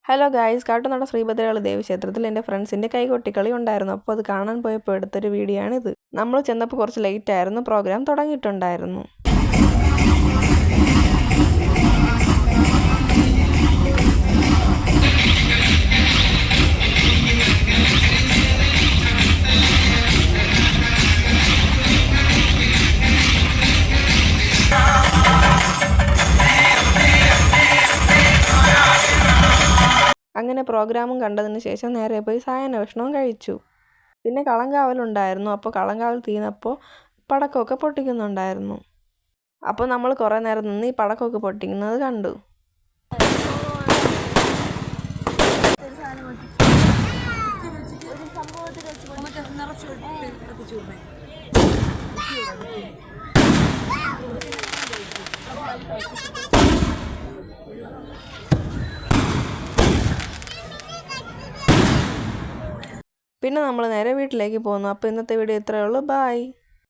Hello guys, കാട്ടുനട Sri Bhadrakali ദേവി ക്ഷേത്രത്തിൽ എൻ്റെ ഫ്രണ്ട്സിൻ്റെ കൈകൊട്ടിക്കളി ഉണ്ടായിരുന്നു. അപ്പോൾ അത് കാണാൻ പോയപ്പോൾ എടുത്തൊരു വീഡിയോ ആണിത്. നമ്മൾ ചെന്നപ്പോൾ കുറച്ച് ലേറ്റ് ആയിരുന്നു, പ്രോഗ്രാം തുടങ്ങിയിട്ടുണ്ടായിരുന്നു. അങ്ങനെ പ്രോഗ്രാമും കണ്ടതിന് ശേഷം നേരെ പോയി സായാഹ്ന ഭക്ഷണവും കഴിച്ചു. പിന്നെ കളങ്കാവലുണ്ടായിരുന്നു. അപ്പോൾ കളങ്കാവൽ തീർന്നപ്പോൾ പടക്കമൊക്കെ പൊട്ടിക്കുന്നുണ്ടായിരുന്നു. അപ്പോൾ നമ്മൾ കുറേ നേരം നിന്ന് ഈ പടക്കമൊക്കെ പൊട്ടിക്കുന്നത് കണ്ടു. പിന്നെ നമ്മൾ നേരെ വീട്ടിലേക്ക് പോന്നു. അപ്പോൾ ഇന്നത്തെ വീഡിയോ ഇത്രയേ ഉള്ളൂ. ബൈ.